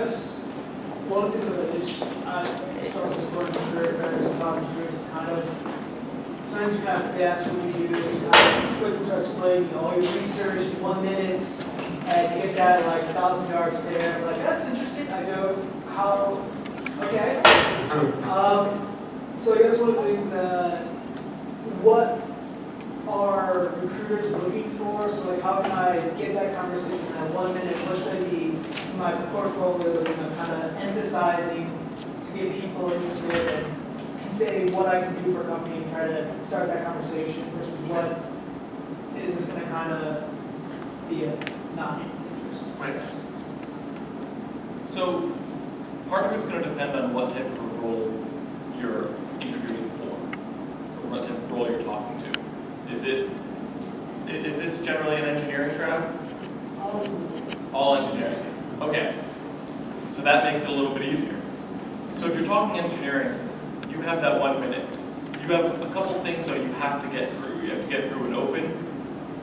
guess one of the things that I struggle supporting career fairs and talking to is kind of sometimes you kind of ask what you do, and kind of quickly try to explain, you know, all your research in 1 minute, and you get that like 1,000-yard stare. Like, that's interesting. I go, how? Okay. So I guess one of the things, what are recruiters looking for? So like, how can I get that conversation in that 1 minute? What should I be in my portfolio, you know, kind of emphasizing to get people interested and convey what I can do for a company and try to start that conversation versus what is this going to kind of be a non-interest? Right. So part of it's going to depend on what type of a role you're interviewing for, or what type of role you're talking to. Is this generally an engineering crowd? All engineering. Okay. So that makes it a little bit easier. So if you're talking engineering, you have that 1 minute. You have a couple things that you have to get through. You have to get through an open,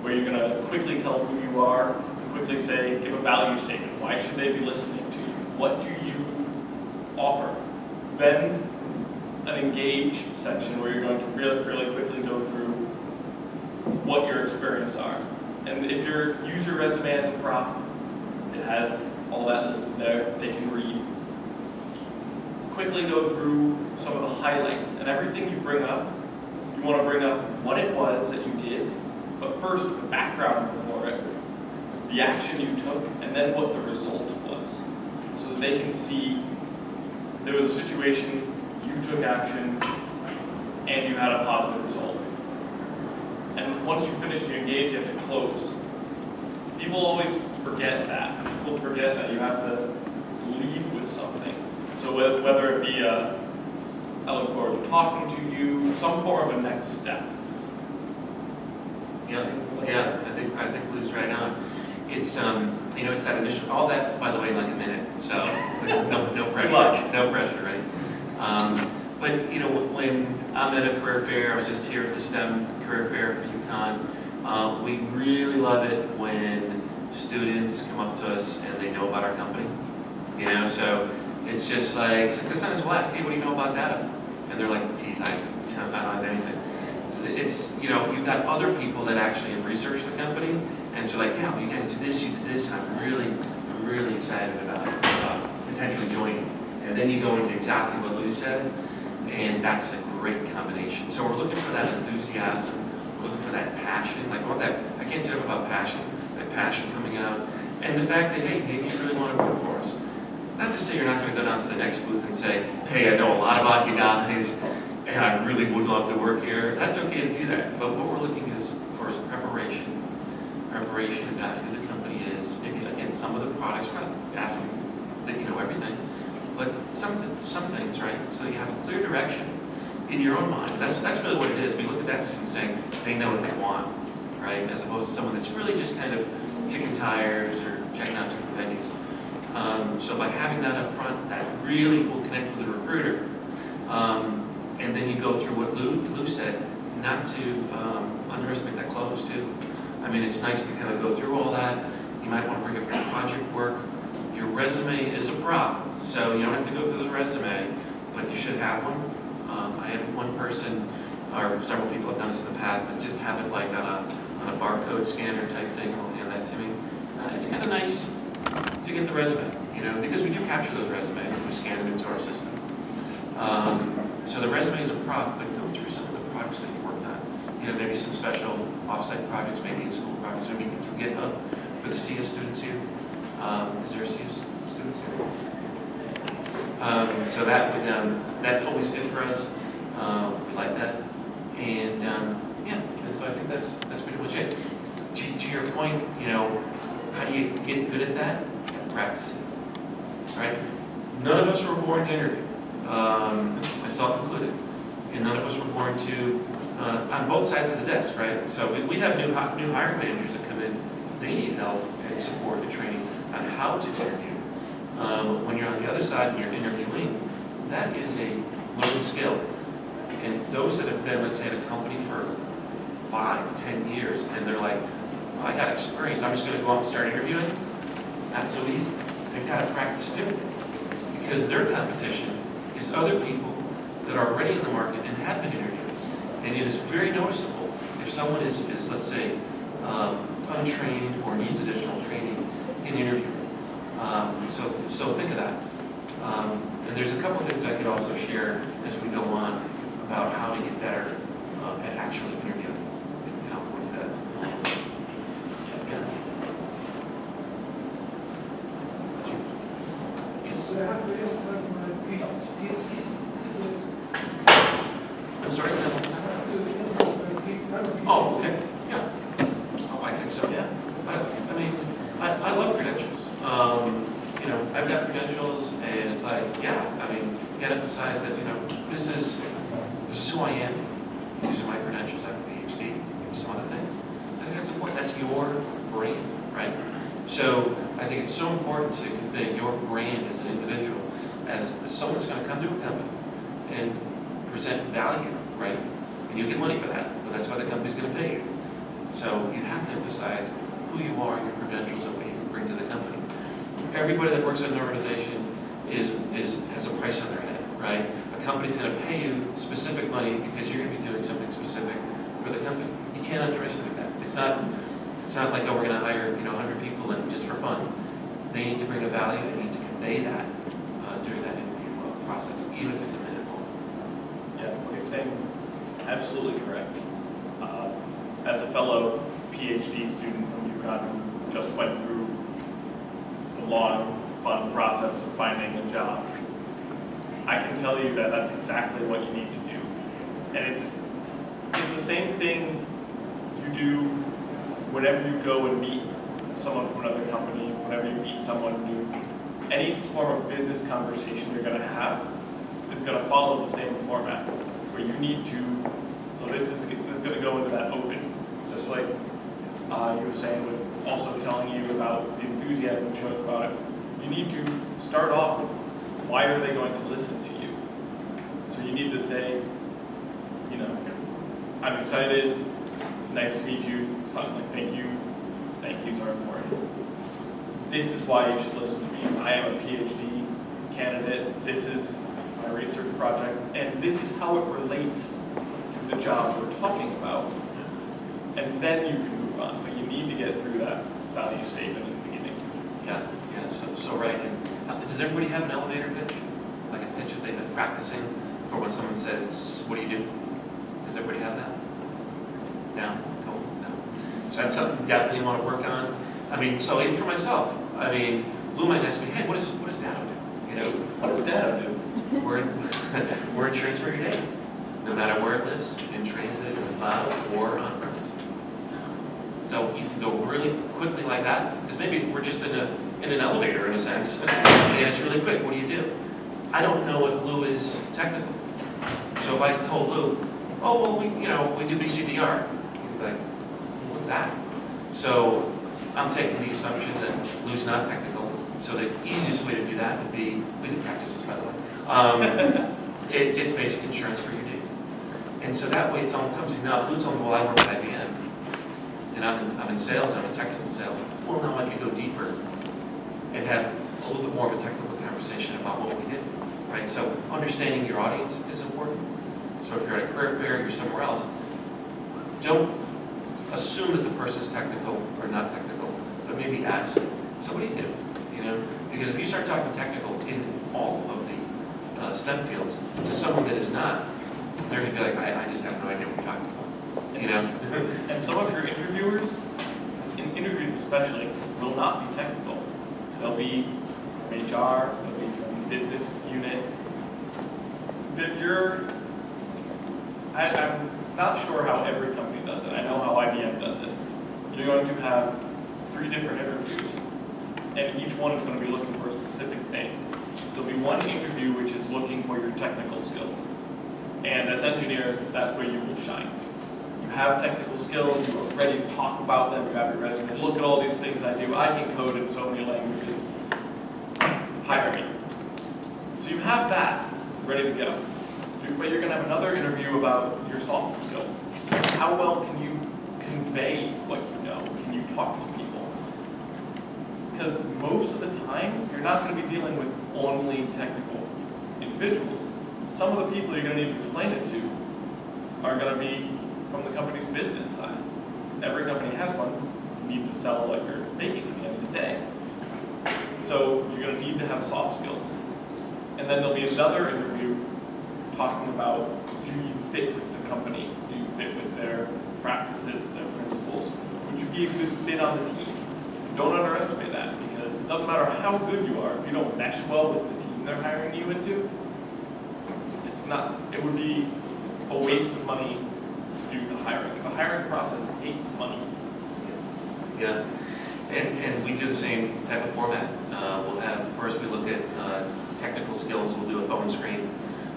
where you're going to quickly tell who you are, quickly say, give a value statement. Why should they be listening to you? What do you offer? Then an engage section where you're going to really quickly go through what your experience are. And if you use your resume as a prop, it has all that listed there. They can read. Quickly go through some of the highlights, and everything you bring up, you want to bring up what it was that you did, but first the background before it, the action you took, and then what the result was, so that they can see there was a situation, you took action, and you had a positive result. And once you finish your engage, you have to close. People always forget that. People forget that you have to leave with something. So whether it be I look forward to talking to you, some form of a next step. Yeah, I think Lou's right on. It's you know, it's that initial, all that, by the way, in like a minute. So there's no pressure, right? But you know, when I'm at a career fair, I was just here at the STEM career fair for UConn. We really love it when students come up to us and they know about our company. You know, so it's just like, because sometimes we'll ask, hey, what do you know about data? And they're like, geez, I don't know anything. It's, you know, you've got other people that actually have researched the company, and so like, yeah, well, you guys do this, you do this, and I'm really excited about potentially joining. And then you go into exactly what Lou said, and that's a great combination. So we're looking for that enthusiasm, we're looking for that passion, like what that, I can't say enough about passion, that passion coming out, and the fact that, hey, maybe you really want to work for us. Not to say you're not going to go down to the next booth and say, hey, I know a lot about you guys, and I really would love to work here. That's okay to do that. But what we're looking for is preparation about who the company is. Maybe, again, some of the products, we're not asking that you know everything, but some things, right? So you have a clear direction in your own mind. That's really what it is. We look at that student saying they know what they want, right? As opposed to someone that's really just kind of kicking tires or checking out different venues. So by having that up front, that really will connect with the recruiter. And then you go through what Lou said, not to underestimate that close too. I mean, it's nice to kind of go through all that. You might want to bring up your project work. Your resume is a prop, so you don't have to go through the resume, but you should have one. I had one person, or several people have done this in the past, that just have it like on a barcode scanner type thing. I'll hand that to me. It's kind of nice to get the resume, you know, because we do capture those resumes and we scan them into our system. So the resume is a prop, but go through some of the projects that you worked on. You know, maybe some special offsite projects, maybe in-school projects, maybe through GitHub for the CS students here. Is there a CS students here? So that would, that's always good for us. We like that. And yeah, and so I think that's pretty much it. To your point, you know, how do you get good at that? Practice it, right? None of us were born to interview, myself included, and none of us were born to, on both sides of the desk, right? So we have new hiring managers that come in, they need help and support and training on how to interview. When you're on the other side and you're interviewing, that is a learned skill. And those that have been, let's say, at a company for 5, 10 years, and they're like, well, I got experience, I'm just going to go out and start interviewing. Not so easy. They've got to practice too. because their competition is other people that are already in the market and have been interviewed. And it is very noticeable if someone is let's say, untrained or needs additional training in interviewing. So think of that. And there's a couple of things I could also share as we go on about how to get better at actually interviewing. And I'll go into that in a little bit. Yeah. So I have to emphasize my PhD thesis. I'm sorry, Sam? I have to emphasize my PhD. Oh, okay, yeah. Oh, I think so, yeah. I mean, I love credentials. You know, I've got credentials, and it's like, yeah, I mean, you gotta emphasize that, you know, this is who I am. These are my credentials. I have a PhD, maybe some other things. I think that's important. That's your brand, right? So I think it's so important to convey your brand as an individual, as someone that's gonna come to a company and present value, right? And you get money for that, but that's why the company's gonna pay you. So you have to emphasize who you are, your credentials, and what you can bring to the company. Everybody that works in an organization has a price on their head, right? A company's going to pay you specific money because you're going to be doing something specific for the company. You can't underestimate that. It's not like, oh, we're going to hire 100 people and just for fun. They need to bring a value. They need to convey that during that interview process, even if it's a minute long. Yeah, what he's saying, absolutely correct. As a fellow PhD student from UConn who just went through the long, fun process of finding a job, I can tell you that that's exactly what you need to do. And it's the same thing you do whenever you go and meet someone from another company, whenever you meet someone new. Any form of business conversation you're going to have is going to follow the same format, where you need to, so this is going to go into that open, just like you were saying with also telling you about the enthusiasm shown about it. You need to start off with, why are they going to listen to you? So you need to say, I'm excited, nice to meet you, something like thank yous are important. This is why you should listen to me. I am a PhD candidate, this is my research project, and this is how it relates to the job we're talking about. And then you can move on, but you need to get through that value statement in the beginning. Yeah, so right. And does everybody have an elevator pitch? Like a pitch that they've been practicing for when someone says, what do you do? Does everybody have that? No? Cool. No. So that's something definitely you want to work on. I mean, so even for myself, I mean, Lou might ask me, hey, what does Dado do? What does Dado do? We're insurance for your day, no matter where it lives, in transit, in the cloud, or on premise. So you can go really quickly like that, because maybe we're just in an elevator in a sense, and it's really quick. What do you do? I don't know if Lou is technical. So if I told Lou, oh well, we do BCDR, he's like, what's that? So I'm taking the assumption that Lou's not technical. So the easiest way to do that would be, we can practice this by the way. It's basic insurance for your day. And so that way it's all comes enough. Lou told me, well, I work at IBM. And I'm in sales, I'm in technical sales. Well, now I can go deeper and have a little bit more of a technical conversation about what we did, right? So understanding your audience is important. So if you're at a career fair, you're somewhere else, don't assume that the person's technical or not technical, but maybe ask, so what do you do? Because if you start talking technical in all of the STEM fields to someone that is not, they're going to be like, I just have no idea what you're talking about. And some of your interviewers, in interviews especially, will not be technical. They'll be from HR, they'll be from business unit. I'm not sure how every company does it. I know how IBM does it. You're going to have 3 different interviews, and each one is going to be looking for a specific thing. There'll be one interview which is looking for your technical skills. And as engineers, that's where you will shine. You have technical skills, you are ready to talk about them, you have your resume, look at all these things I do, I can code in so many languages, hire me. So you have that ready to go. But you're going to have another interview about your soft skills. How well can you convey what you know? Can you talk to people? Because most of the time, you're not going to be dealing with only technical individuals. Some of the people you're going to need to explain it to are going to be from the company's business side. Because every company has one. You need to sell what you're making at the end of the day. So you're going to need to have soft skills. And then there'll be another interview talking about, do you fit with the company? Do you fit with their practices, their principles? Would you be a good fit on the team? Don't underestimate that, because it doesn't matter how good you are, if you don't mesh well with the team they're hiring you into, it would be a waste of money to do the hiring. The hiring process takes money. Yeah, and we do the same type of format. We'll have, first we look at technical skills, we'll do a phone screen,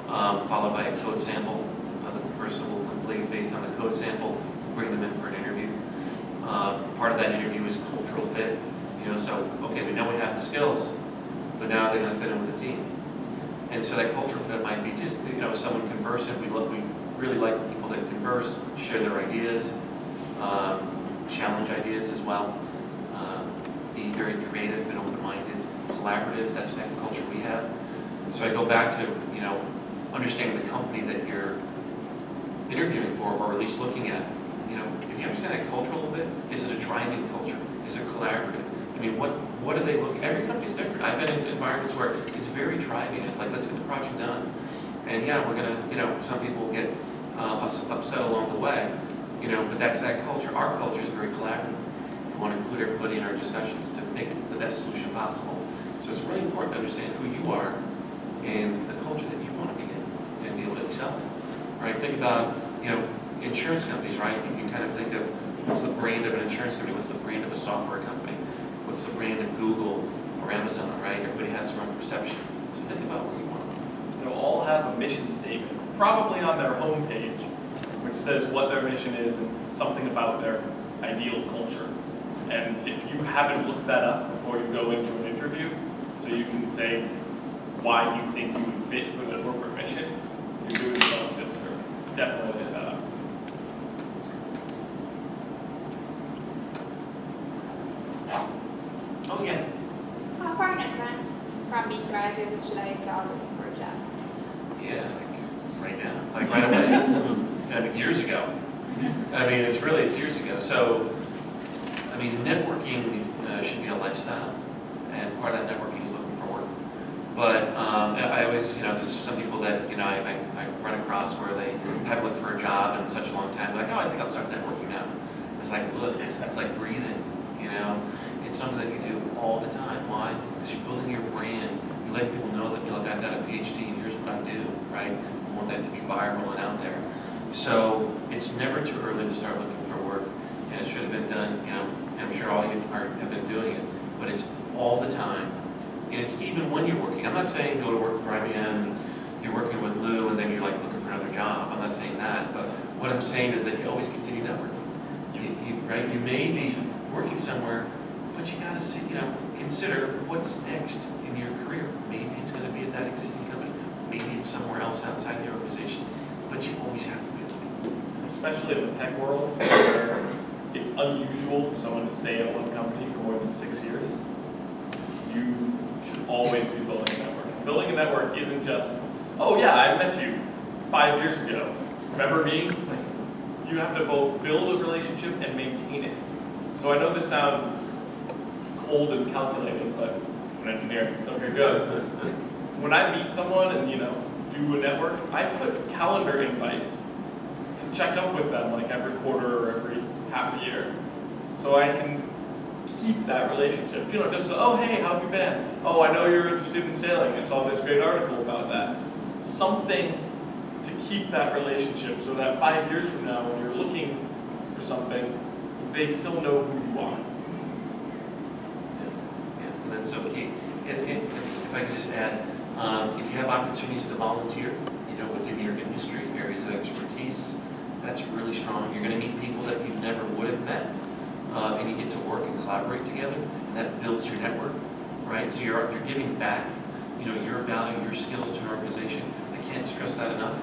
followed by a code sample. The person will complete based on the code sample, bring them in for an interview. Part of that interview is cultural fit. So, okay, we know we have the skills, but now they're gonna fit in with the team. And so that cultural fit might be just, someone conversant. We really like people that converse, share their ideas, challenge ideas as well, be very creative and open-minded, collaborative. That's the type of culture we have. So I go back to, understanding the company that you're interviewing for, or at least looking at. If you understand that culture a little bit, is it a driving culture? Is it collaborative? What do they look? Every company's different. I've been in environments where it's very driving. It's like, let's get the project done. And yeah, we're gonna, some people get upset along the way, but that's that culture. Our culture is very collaborative. We want to include everybody in our discussions to make the best solution possible. So it's really important to understand who you are and the culture that you want to be in and be able to excel. Right? Think about, insurance companies, right? You can kind of think of what's the brand of an insurance company, what's the brand of a software company, what's the brand of Google or Amazon, right? Everybody has their own perceptions. So think about where you want to be. They'll all have a mission statement, probably on their homepage, which says what their mission is and something about their ideal culture. And if you haven't looked that up before you go into an interview, so you can say why you think you would fit for the corporate mission, you're doing yourself a disservice. Definitely look that up. Oh yeah. How far in advance from being graduated should I start looking for a job? Yeah, like right now, like right away. Years ago. It's years ago. So, networking should be a lifestyle, and part of that networking is looking for work. But I always, there's some people that, I run across where they haven't looked for a job in such a long time. They're like, oh, I think I'll start networking now. It's like, look, that's like breathing, It's something that you do all the time. Why? Because you're building your brand. You let people know that, look, I've got a PhD and here's what I do, right? You want that to be viral and out there. So it's never too early to start looking for work, and it should have been done, and I'm sure all of you have been doing it, but it's all the time. And it's even when you're working. I'm not saying go to work for IBM, you're working with Lou, and then you're like looking for another job. I'm not saying that, but what I'm saying is that you always continue networking. Right? You may be working somewhere, but you gotta see, consider what's next in your career. Maybe it's gonna be at that existing company. Maybe it's somewhere else outside the organization. But you always have to be looking. Especially in the tech world, where it's unusual for someone to stay at one company for more than 6 years. You should always be building a network. And building a network isn't just, oh yeah, I met you 5 years ago. Remember me? You have to both build a relationship and maintain it. So I know this sounds cold and calculating, but I'm an engineer, so here goes. When I meet someone and do a network, I put calendar invites to check up with them like every quarter or every half a year, so I can keep that relationship. Just oh hey, how've you been? Oh, I know you're interested in sailing. I saw this great article about that. Something to keep that relationship, so that 5 years from now, when you're looking for something, they still know who you are. Yeah, and that's so key. And if I could just add, if you have opportunities to volunteer, within your industry areas of expertise, that's really strong. You're going to meet people that you never would have met, and you get to work and collaborate together, and that builds your network, right? So you're giving back, your value, your skills to an organization. I can't stress that enough.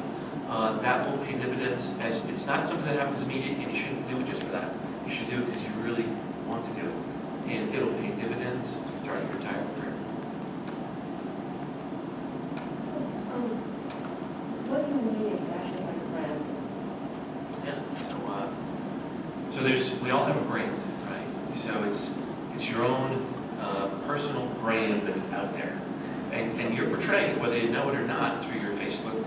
That will pay dividends. As it's not something that happens immediately, and you shouldn't do it just for that. You should do it because you really want to do it, and it'll pay dividends throughout your entire career. What do you mean exactly by brand? Yeah, so we all have a brand, right? So it's your own personal brand that's out there. And you're portraying it, whether you know it or not, through your Facebook,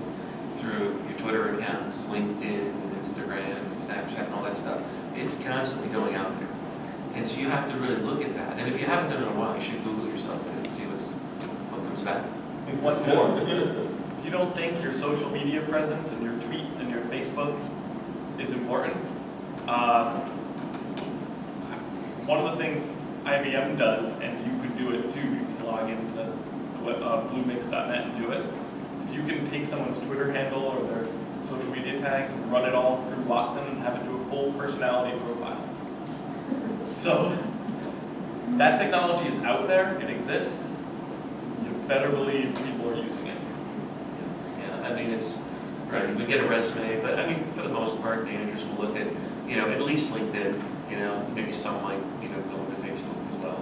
through your Twitter accounts, LinkedIn, Instagram, and Snapchat, and all that stuff. It's constantly going out there. And so you have to really look at that. And if you haven't done it in a while, you should Google yourself and see what comes back. And one more. If you don't think your social media presence and your tweets and your Facebook is important, one of the things IBM does, and you could do it too, you can log into bluemix.net and do it, is you can take someone's Twitter handle or their social media tags and run it all through Watson and have it do a full personality profile. So that technology is out there, it exists. You better believe people are using it. Yeah, I mean, it's, right, we get a resume, but I mean, for the most part, managers will look at, at least LinkedIn, maybe some might, go into Facebook as well,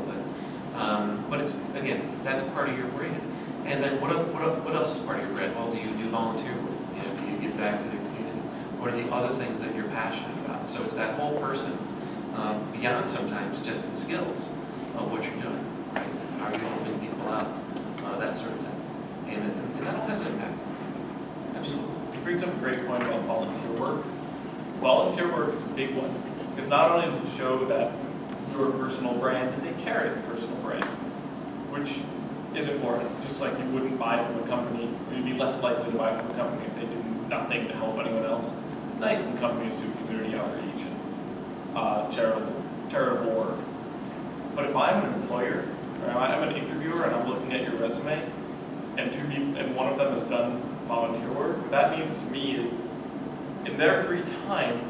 but it's, again, that's part of your brand. And then what else is part of your brand? Well, do you do volunteer work? Do you give back to the community? What are the other things that you're passionate about? So it's that whole person, beyond sometimes just the skills of what you're doing, right? How are you helping people out? That sort of thing. And that all has impact. Absolutely. It brings up a great point about volunteer work. Volunteer work is a big one, because not only does it show that your personal brand is a caring personal brand, which is important, just like you wouldn't buy from a company, or you'd be less likely to buy from a company if they do nothing to help anyone else. It's nice when companies do community outreach and charitable work. But if I'm an employer, or I'm an interviewer and I'm looking at your resume, and one of them has done volunteer work, what that means to me is, in their free time,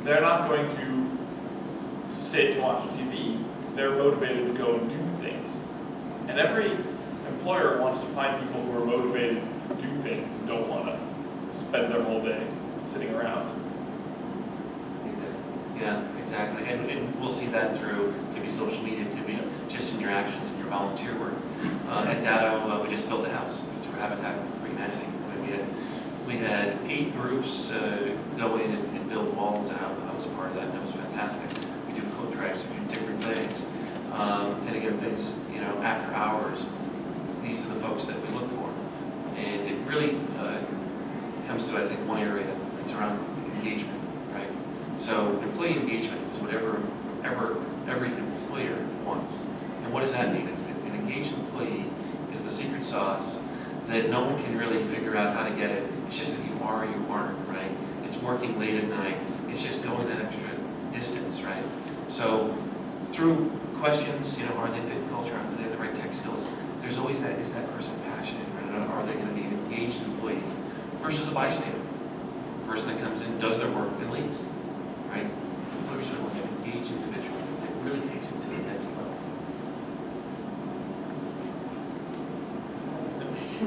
they're not going to sit and watch TV. They're motivated to go and do things. And every employer wants to find people who are motivated to do things and don't want to spend their whole day sitting around. Yeah, exactly. And we'll see that through, it could be social media, it could be just in your actions and your volunteer work. At Datto, we just built a house through Habitat for Humanity. We had 8 groups go in and build walls, and I was a part of that, and that was fantastic. We do coat tracks, we do different things. And again, things, after hours, these are the folks that we look for. And it really comes to, I think, one area, it's around engagement, right? So employee engagement is whatever every employer wants. And what does that mean? It's an engaged employee is the secret sauce that no one can really figure out how to get it. It's just that you are or you aren't, right? It's working late at night. It's just going that extra distance, right? So through questions, are they fit in culture? Do they have the right tech skills? There's always that, is that person passionate, right? Are they going to be an engaged employee versus a bystander? A person that comes in, does their work, and leaves, right? Employers are an engaged individual. It really takes it to the next level. So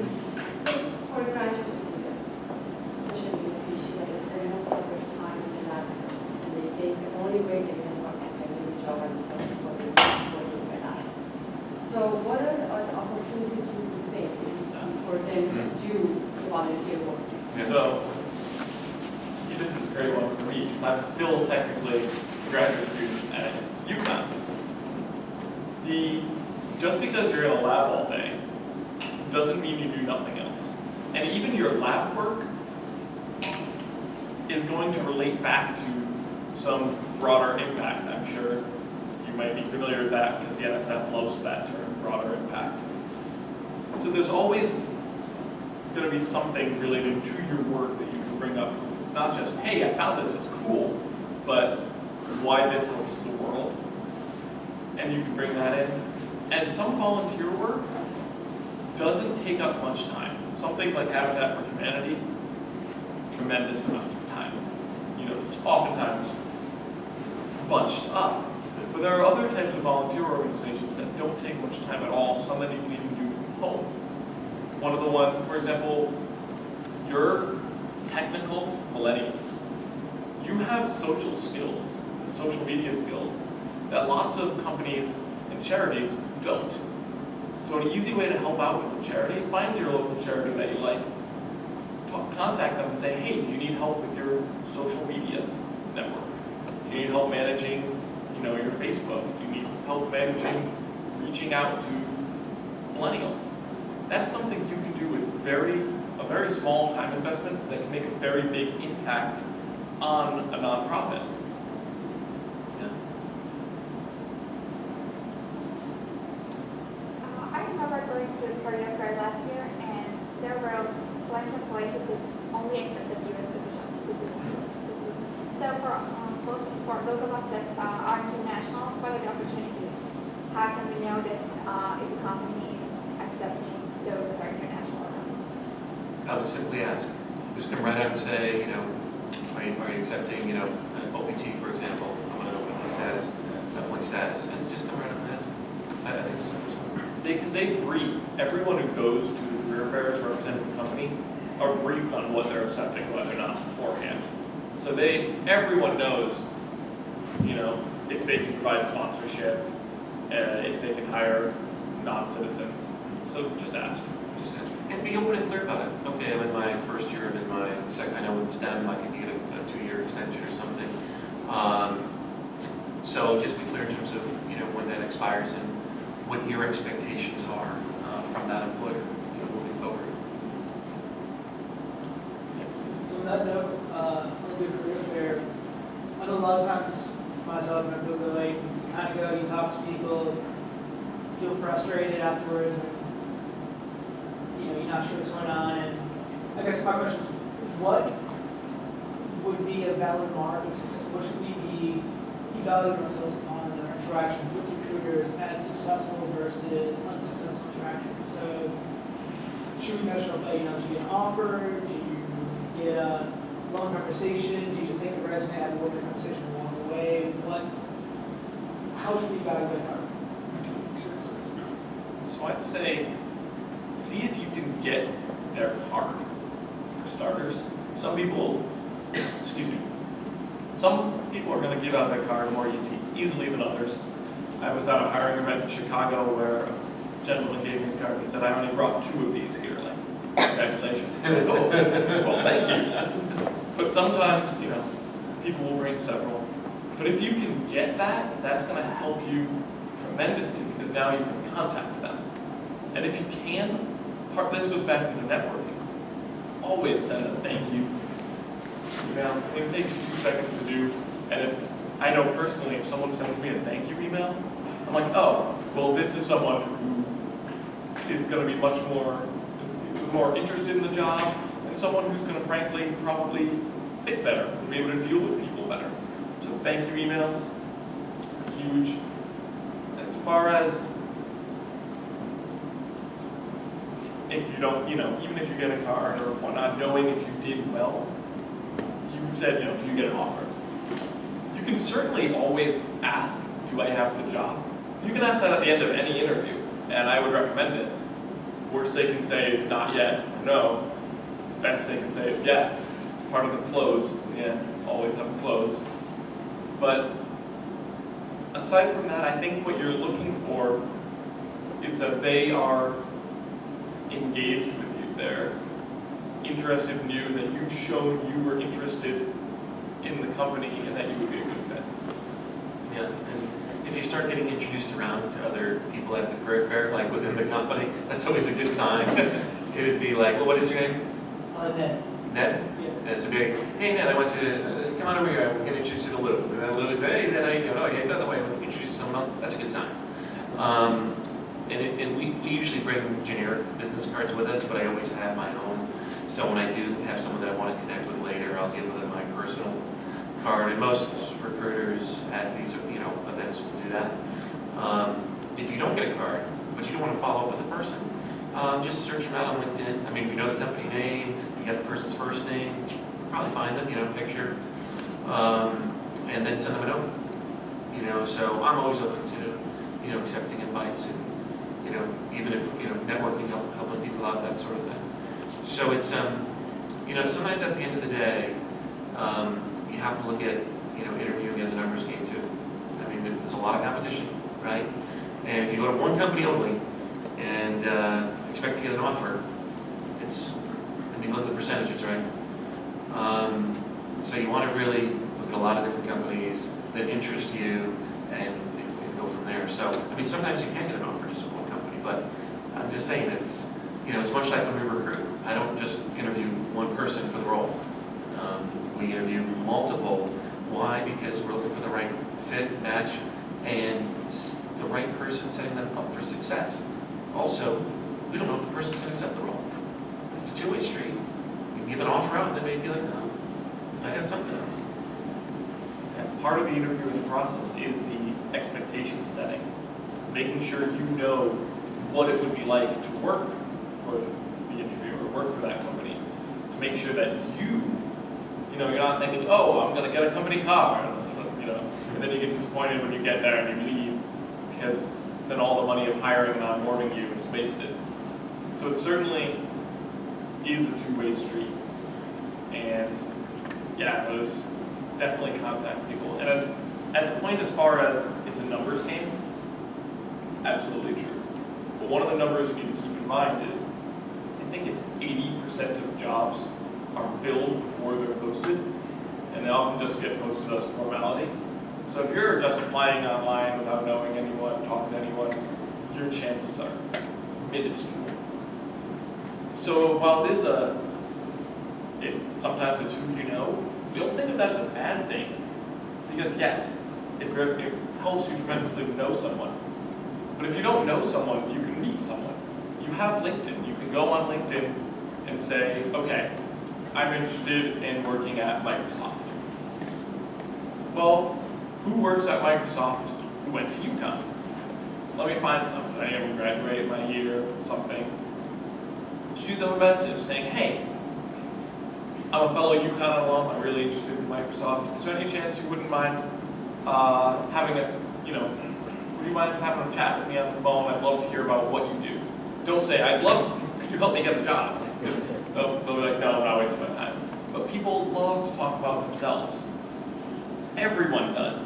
for graduate students, especially in PhD, they spend most of their time in the lab, and they think the only way they can success in the job and success is what they see working in lab. So what are the opportunities you would think for them to do the volunteer work? So, this is a great one for me, because I'm still technically a graduate student at UConn. Just because you're in a lab all day doesn't mean you do nothing else. And even your lab work is going to relate back to some broader impact. I'm sure you might be familiar with that because the NSF loves that term, broader impact. So there's always going to be something related to your work that you can bring up. Not just, hey, I found this, it's cool, but why this helps the world. And you can bring that in. And some volunteer work doesn't take up much time. Some things like Habitat for Humanity, tremendous amount of time. It's oftentimes bunched up. But there are other types of volunteer organizations that don't take much time at all, some that you can even do from home. One of the ones, for example, your technical millennials. You have social skills, social media skills, that lots of companies and charities don't. So an easy way to help out with a charity, find your local charity that you like, contact them and say, hey, do you need help with your social media network? Do you need help managing, your Facebook? Do you need help managing, reaching out to millennials? That's something you can do with a very small time investment that can make a very big impact on a nonprofit. I remember going to the Korea Fair last year, and there were plenty of places that only accepted U.S. citizens. So for those of us that are internationals, what are the opportunities? How can we know that if a company is accepting those that are international? I would simply ask, just come right out and say, are you accepting, an OPT, for example, I want an OPT status, F1 status, and just come right out and ask. I think it's simple. Because they brief, everyone who goes to the career fairs representing the company are briefed on what they're accepting, what they're not beforehand. So everyone knows, if they can provide sponsorship, if they can hire non-citizens. So just ask. And be open and clear about it. Okay, I'm in my first year, I'm in my second, I know in STEM, I think you get a 2-year extension or something. So just be clear in terms of, when that expires and what your expectations are from that employer, moving forward. So on that note, on the career fair, I know a lot of times myself and people go, like, you kind of go, you talk to people, feel frustrated afterwards, and you're not sure what's going on. And I guess my question is, what would be a valid mark of success? What should we be evaluating ourselves upon in our interaction with recruiters as successful versus unsuccessful interactions? So should we measure up, do you get an offer? Do you get a long conversation? Do you just take a resume, have a little bit of conversation along the way? How should we evaluate our services? So I'd say, see if you can get their card, for starters. Some people are going to give out their card more easily than others. I was at a hiring event in Chicago where a gentleman gave me his card and he said, I only brought 2 of these here. Like, congratulations. Oh, well, thank you. But sometimes, people will bring several. But if you can get that, that's going to help you tremendously because now you can contact them. And if you can, this goes back to the networking. Always send a thank you email. It takes you 2 seconds to do. And I know personally, if someone sends me a thank you email, I'm like, oh, well, this is someone who is going to be much more interested in the job, and someone who's going to, frankly, probably fit better and be able to deal with people better. So thank you emails are huge. As far as if you don't, even if you get a card or whatnot, knowing if you did well, you said, do you get an offer? You can certainly always ask, do I have the job? You can ask that at the end of any interview, and I would recommend it. Worst they can say is not yet, or no. Best they can say is yes. It's part of the close. Yeah, always have a close. But aside from that, I think what you're looking for is that they are engaged with you. They're interested in you, that you've shown you were interested in the company and that you would be a good fit. Yeah, and if you start getting introduced around to other people at the career fair, like within the company, that's always a good sign. It would be like, well, what is your name? Ned. Ned? Yeah. And so be like, hey Ned, I want you to come on over here, I'm going to introduce you to Lou. And then Lou is, hey Ned, how you doing? Oh, hey, by the way, I want to introduce you to someone else. That's a good sign. And we usually bring generic business cards with us, but I always have my own. So when I do have someone that I want to connect with later, I'll give them my personal card. And most recruiters at these events will do that. If you don't get a card, but you don't want to follow up with the person, just search them out on LinkedIn. I mean, if you know the company name, you got the person's first name, probably find them, picture, and then send them a note. So I'm always open to, accepting invites and, even if, networking, helping people out, that sort of thing. So it's, sometimes at the end of the day, you have to look at, interviewing as a numbers game too. I mean, there's a lot of competition, right? And if you go to one company only, and expect to get an offer. Look at the percentages, right? So you want to really look at a lot of different companies that interest you and go from there. So, I mean, sometimes you can get an offer just with one company, but I'm just saying it's much like when we recruit. I don't just interview one person for the role. We interview multiple. Why? Because we're looking for the right fit, match, and the right person setting them up for success. Also, we don't know if the person's going to accept the role. It's a two-way street. You can give an offer out, and they may be like, no, I got something else. And part of the interviewing process is the expectation setting, making sure you know what it would be like to work for the interview or work for that company, to make sure that you're not thinking, oh, I'm going to get a company car, and then you get disappointed when you get there and you leave, because then all the money of hiring and onboarding you is wasted. So it certainly is a two-way street, and yeah, those definitely contact people. And at the point as far as it's a numbers game, it's absolutely true. But one of the numbers you need to keep in mind is, I think it's 80% of jobs are filled before they're posted, and they often just get posted as a formality. So if you're just applying online without knowing anyone, talking to anyone, your chances are minuscule. So while sometimes it's who you know, we don't think of that as a bad thing. Because yes, it helps you tremendously to know someone. But if you don't know someone, you can meet someone. You have LinkedIn. You can go on LinkedIn and say, okay, I'm interested in working at Microsoft. Well, who works at Microsoft who went to UConn? Let me find someone. I am graduated my year, something. Shoot them a message saying, hey, I'm a fellow UConn alum, I'm really interested in Microsoft. Is there any chance you wouldn't mind would you mind having a chat with me on the phone? I'd love to hear about what you do. Don't say, could you help me get a job? They'll be like, no, I'm not wasting my time. But people love to talk about themselves. Everyone does.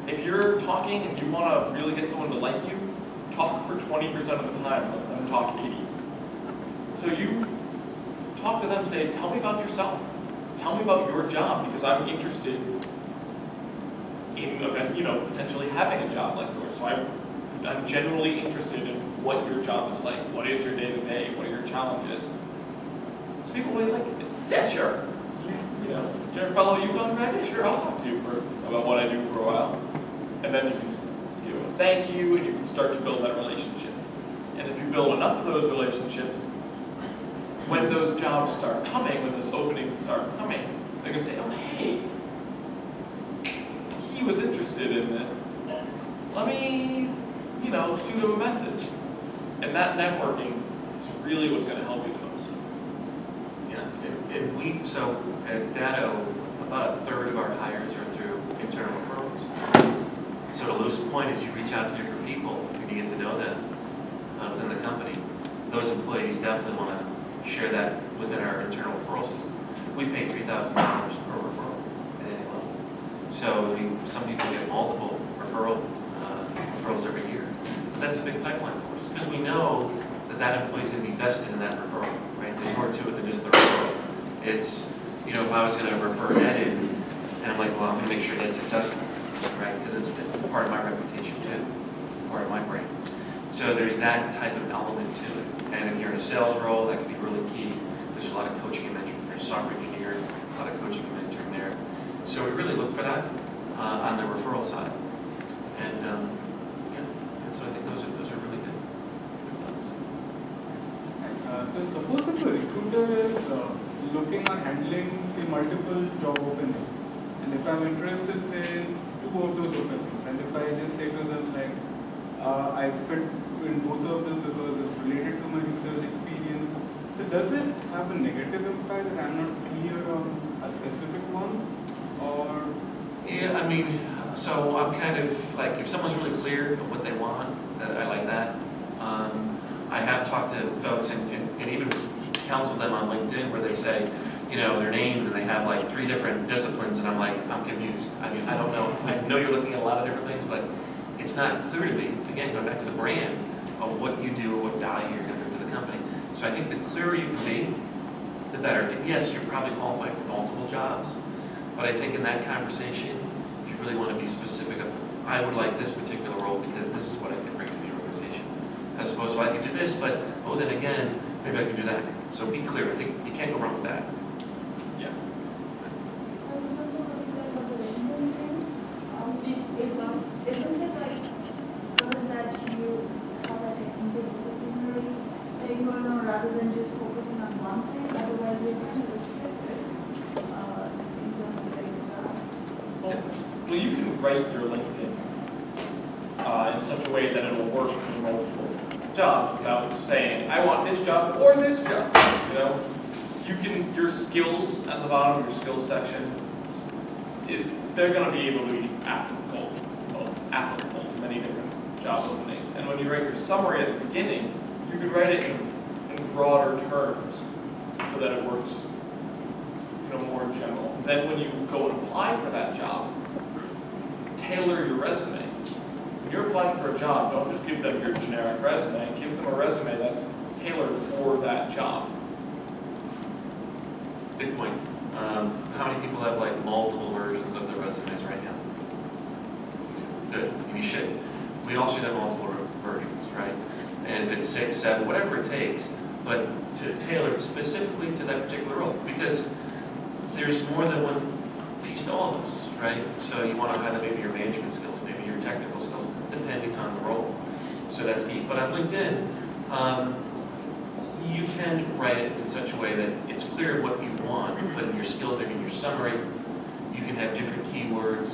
If you're talking and you want to really get someone to like you, talk for 20% of the time, let them talk 80%. So you talk to them, say, tell me about yourself. Tell me about your job, because I'm interested in potentially having a job like yours. So I'm genuinely interested in what your job is like. What is your day-to-day? What are your challenges? So people will be like, yeah, sure. You're a fellow UConn grad? Yeah, sure, I'll talk to you about what I do for a while. And then you can give them a thank you, and you can start to build that relationship. And if you build enough of those relationships, when those jobs start coming, when those openings start coming, they're going to say, oh, hey, he was interested in this. Let me, shoot him a message. And that networking is really what's going to help you the most. Yeah, so at Datto, about a third of our hires are through internal referrals. So to Lou's point is you reach out to different people and you get to know them within the company. Those employees definitely want to share that within our internal referral system. We pay $3,000 per referral at any level. So some people get multiple referrals every year. But that's a big pipeline for us because we know that employee is going to be vested in that referral, right? There's more to it than just the referral. It's, if I was going to refer Ed in, and I'm like, well, I'm going to make sure Ed's successful, right? Because it's part of my reputation too, part of my brand. So there's that type of element to it. And if you're in a sales role, that can be really key. There's a lot of coaching and mentoring for a software engineer, a lot of coaching and mentoring there. So we really look for that on the referral side. And so I think those are really good thoughts. So suppose if a recruiter is looking or handling, say, multiple job openings, and if I'm interested, say, in 2 of those openings, and if I just say to them, like, I fit in both of them because it's related to my research experience, so does it have a negative impact that I'm not clear on a specific one, or? Yeah, so I'm kind of like, if someone's really clear of what they want, I like that. I have talked to folks and even counseled them on LinkedIn where they say, their name and they have like 3 different disciplines, and I'm like, I'm confused. I mean, I don't know. I know you're looking at a lot of different things, but it's not clear to me. Again, going back to the brand, of what you do or what value you're going to bring to the company. So I think the clearer you can be, the better. And yes, you're probably qualified for multiple jobs, but I think in that conversation, you really want to be specific of, I would like this particular role because this is what I can bring to the organization. As opposed to I can do this, but oh, then again, maybe I can do that. So be clear. I think you can't go wrong with that. Yeah. Isn't it like given that you have like an interdisciplinary thing going on rather than just focusing on one thing, otherwise we're kind of restricted in terms of getting a job. Well, you can write your LinkedIn in such a way that it'll work for multiple jobs without saying, I want this job or this job. You know, you can, your skills at the bottom, your skills section, they're going to be able to be applicable to many different job openings. And when you write your summary at the beginning, you could write it in broader terms so that it works, you know, more general. Then when you go and apply for that job, tailor your resume. When you're applying for a job, don't just give them your generic resume. Give them a resume that's tailored for that job. Big point. How many people have like multiple versions of their resumes right now? Good, you should. We all should have multiple versions, right? And if it's 6, 7, whatever it takes, but to tailor it specifically to that particular role, because there's more than one piece to all of us, right? So you want to highlight maybe your management skills, maybe your technical skills, depending on the role. So that's key. But on LinkedIn, you can write it in such a way that it's clear what you want, but in your skills, maybe in your summary, you can have different keywords.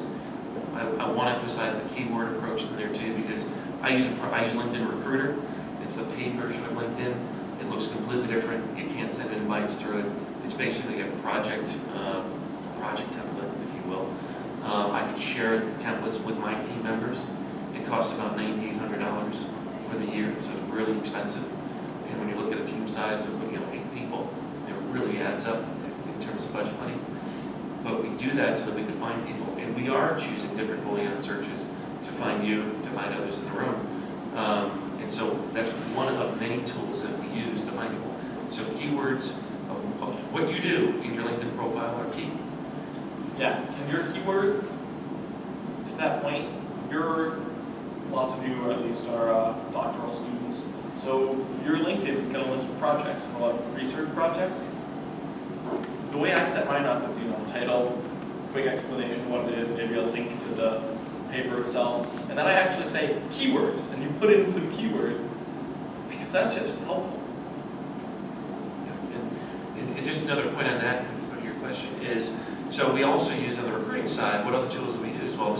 I want to emphasize the keyword approach in there too, because I use LinkedIn Recruiter. It's the paid version of LinkedIn. It looks completely different. You can't send invites through it. It's basically a project template, if you will. I could share templates with my team members. It costs about $9,800 for the year, so it's really expensive. And when you look at a team size of 8 people, it really adds up in terms of budget money. But we do that so that we can find people, and we are choosing different Boolean searches to find you, to find others in the room. And so that's one of many tools that we use to find people. So keywords of what you do in your LinkedIn profile are key. Yeah, and your keywords, to that point, lots of you at least are doctoral students. So your LinkedIn is going to list projects, a lot of research projects. The way I set mine up is, title, quick explanation of what it is, maybe a link to the paper itself, and then I actually say keywords, and you put in some keywords, because that's just helpful. And just another point on that, your question is, so we also use on the recruiting side, what other tools do we use? Well,